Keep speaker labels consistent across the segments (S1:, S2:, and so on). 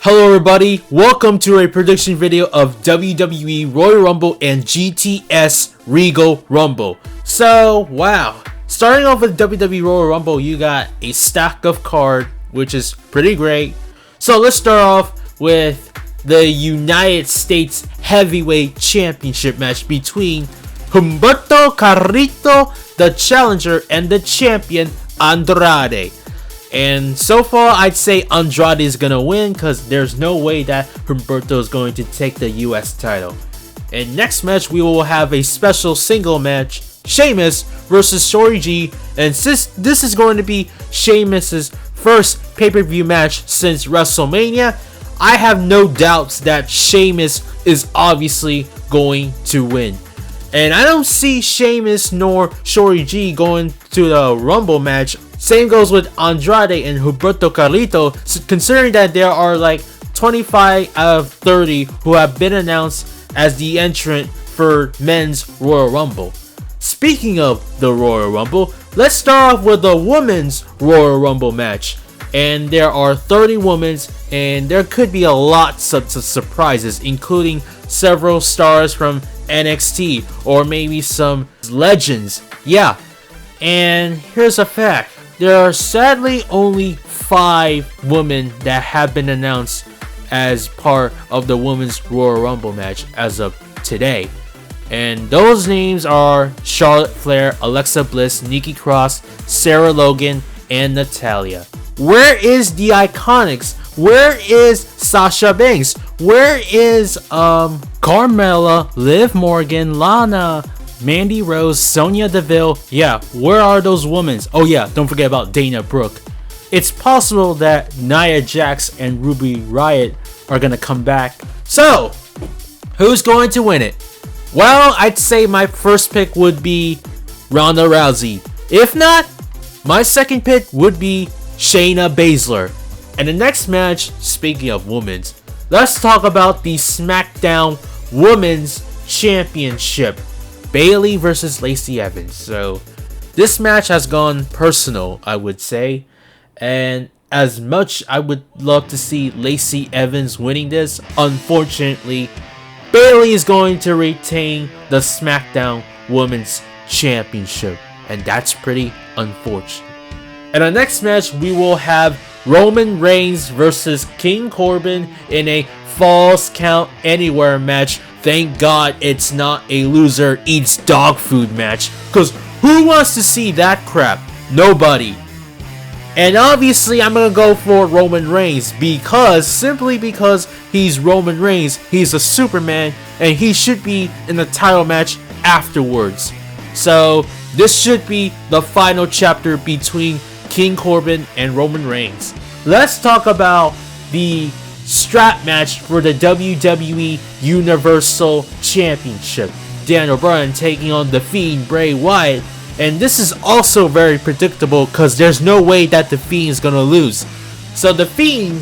S1: Hello everybody, welcome to a prediction video of WWE Royal Rumble and GTS Regal Rumble. So, wow. Starting off with WWE Royal Rumble, you got a stack of card, which is pretty great. So let's start off with the United States Heavyweight Championship match between Humberto Carrito, the challenger, and the champion Andrade. And so far, I'd say Andrade is going to win because there's no way that Humberto is going to take the US title. And next match, we will have a special single match, Sheamus versus Shorty G. And since this is going to be Sheamus's first pay-per-view match since WrestleMania, I have no doubts that Sheamus is obviously going to win. And I don't see Sheamus nor Shorty G going to the Rumble match. Same goes with Andrade and Humberto Carrito, considering that there are like 25 out of 30 who have been announced as the entrant for men's Royal Rumble. Speaking of the Royal Rumble, let's start off with the women's Royal Rumble match. And there are 30 women, and there could be a lot of surprises, including several stars from NXT or maybe some legends. Yeah, and here's a fact. There are sadly only 5 women that have been announced as part of the Women's Royal Rumble match as of today. And those names are Charlotte Flair, Alexa Bliss, Nikki Cross, Sarah Logan, and Natalya. Where is the Iconics? Where is Sasha Banks? Where is Carmella, Liv Morgan, Lana, Mandy Rose, Sonya Deville? Yeah, where are those women? Oh yeah, don't forget about Dana Brooke. It's possible that Nia Jax and Ruby Riott are gonna come back. So, who's going to win it? Well, I'd say my first pick would be Ronda Rousey. If not, my second pick would be Shayna Baszler. And the next match, speaking of women's, let's talk about the SmackDown Women's Championship. Bayley versus Lacey Evans. So this match has gone personal, I would say. And as much I would love to see Lacey Evans winning this, unfortunately, Bayley is going to retain the SmackDown Women's Championship. And that's pretty unfortunate. And the next match, we will have Roman Reigns versus King Corbin in a Falls Count Anywhere match. Thank God it's not a loser eats dog food match, because who wants to see that crap? Nobody. And obviously I'm gonna go for Roman Reigns simply because he's Roman Reigns, he's a Superman, and he should be in the title match afterwards. So this should be the final chapter between King Corbin and Roman Reigns. Let's talk about the strap match for the WWE Universal Championship. Daniel Bryan taking on The Fiend Bray Wyatt. And this is also very predictable because there's no way that The Fiend is going to lose. So The Fiend...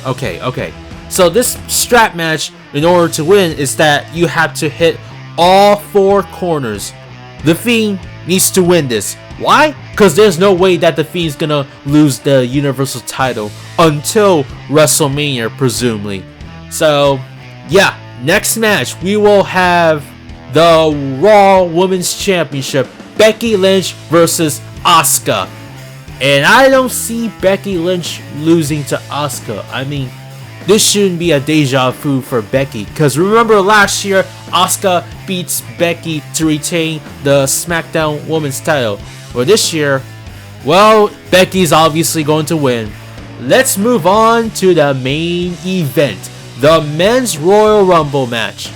S1: Okay. So this strap match, in order to win, is that you have to hit all 4 corners. The Fiend needs to win this. Why? Because there's no way that The Fiend's gonna lose the Universal title until WrestleMania, presumably. So, yeah, next match, we will have the Raw Women's Championship, Becky Lynch versus Asuka. And I don't see Becky Lynch losing to Asuka. I mean, this shouldn't be a deja vu for Becky, because remember last year, Asuka beats Becky to retain the SmackDown Women's title. Well, this year, well, Becky's obviously going to win. Let's move on to the main event, the Men's Royal Rumble match.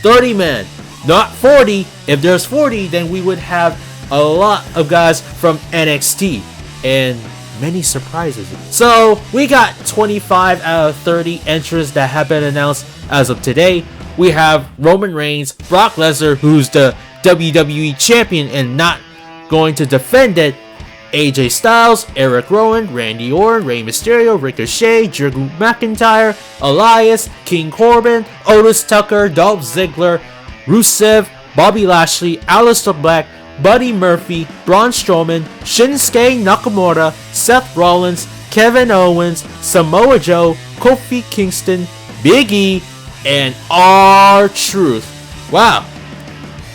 S1: 30 men, not 40. If there's 40, then we would have a lot of guys from NXT and many surprises. So we got 25 out of 30 entrants that have been announced as of today. We have Roman Reigns, Brock Lesnar, who's the WWE champion and not going to defend it, AJ Styles, Eric Rowan, Randy Orton, Rey Mysterio, Ricochet, Drew McIntyre, Elias, King Corbin, Otis Tucker, Dolph Ziggler, Rusev, Bobby Lashley, Aleister Black, Buddy Murphy, Braun Strowman, Shinsuke Nakamura, Seth Rollins, Kevin Owens, Samoa Joe, Kofi Kingston, Big E, and R-Truth. Wow.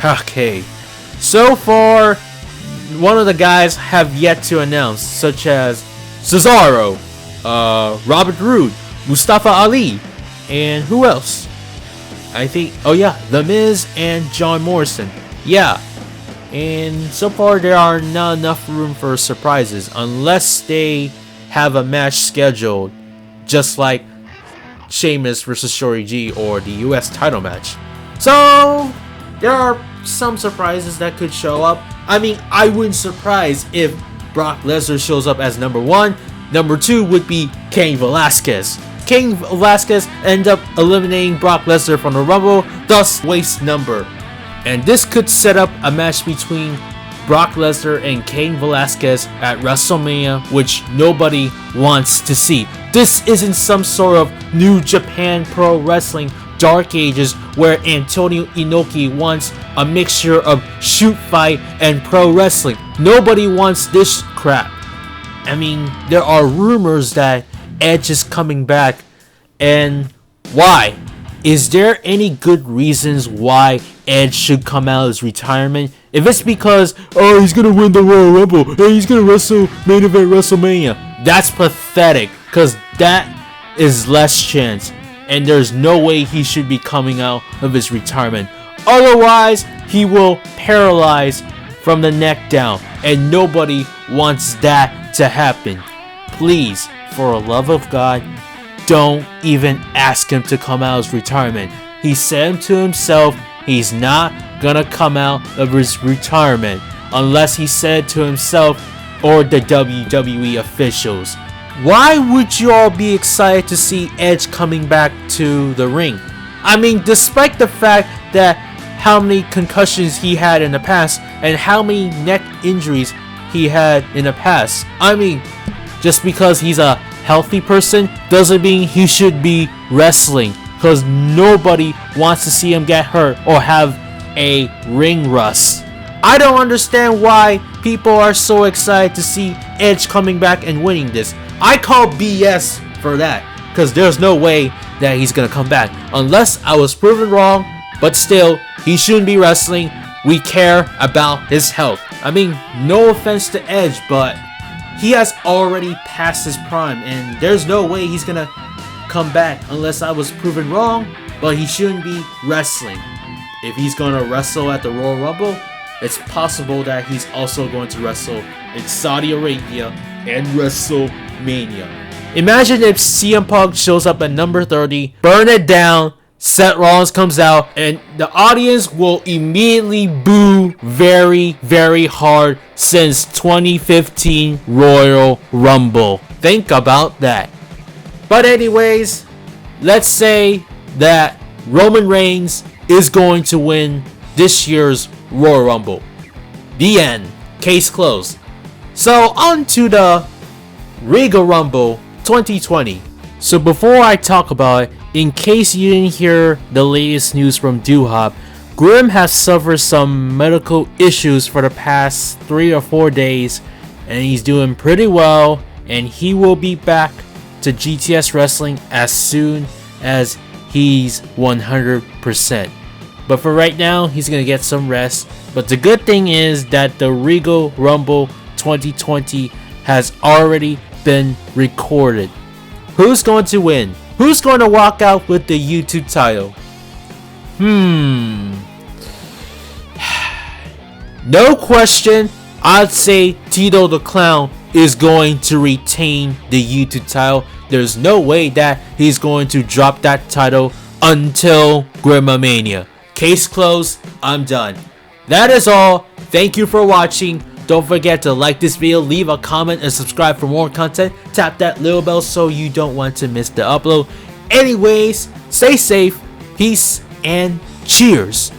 S1: Okay. So far, one of the guys have yet to announce, such as Cesaro, Robert Roode, Mustafa Ali, and who else? I think, oh yeah, The Miz and John Morrison. Yeah. And so far there are not enough room for surprises unless they have a match scheduled just like Sheamus versus Shorty G or the US title match. So there are some surprises that could show up. I mean, I wouldn't surprise if Brock Lesnar shows up as number 1. Number 2 would be Cain Velasquez. Cain Velasquez end up eliminating Brock Lesnar from the Rumble, thus waste number. And this could set up a match between Brock Lesnar and Cain Velasquez at WrestleMania, which nobody wants to see. This isn't some sort of New Japan Pro Wrestling Dark Ages where Antonio Inoki wants a mixture of shoot fight and pro wrestling. Nobody wants this crap. I mean, there are rumors that Edge is coming back, and why? Is there any good reasons why Edge should come out of his retirement? If it's because, oh, he's gonna win the Royal Rumble, and he's gonna wrestle main event WrestleMania, that's pathetic, because that is less chance, and there's no way he should be coming out of his retirement. Otherwise, he will paralyze from the neck down, and nobody wants that to happen. Please, for the love of God, don't even ask him to come out of his retirement. He said to himself he's not gonna come out of his retirement unless he said to himself or the WWE officials. Why would you all be excited to see Edge coming back to the ring? I mean, despite the fact that how many concussions he had in the past and how many neck injuries he had in the past. I mean, just because he's a healthy person doesn't mean he should be wrestling, because nobody wants to see him get hurt or have a ring rust. I don't understand why people are so excited to see Edge coming back and winning this. I call BS for that, because there's no way that he's gonna come back unless I was proven wrong. But still, he shouldn't be wrestling. We care about his health. I mean, no offense to Edge, but he has already passed his prime, and there's no way he's gonna come back unless I was proven wrong. But he shouldn't be wrestling. If he's gonna wrestle at the Royal Rumble, it's possible that he's also going to wrestle in Saudi Arabia and WrestleMania. Imagine if CM Punk shows up at number 30, burn it down, Seth Rollins comes out, and the audience will immediately boo very, very hard since 2015 Royal Rumble. Think about that. But anyways, let's say that Roman Reigns is going to win this year's Royal Rumble. The end. Case closed. So on to the Regal Rumble 2020. So before I talk about it, in case you didn't hear the latest news from Doo-Hop, Grim has suffered some medical issues for the past 3 or 4 days, and he's doing pretty well, and he will be back to GTS Wrestling as soon as he's 100%. But for right now, he's going to get some rest. But the good thing is that the Regal Rumble 2020 has already been recorded. Who's going to win? Who's going to walk out with the YouTube title? No question, I'd say Tito the Clown is going to retain the YouTube title. There's no way that he's going to drop that title until Grimamania. Case closed. I'm done. That is all. Thank you for watching. Don't forget to like this video, leave a comment, and subscribe for more content. Tap that little bell so you don't want to miss the upload. Anyways, stay safe, peace, and cheers.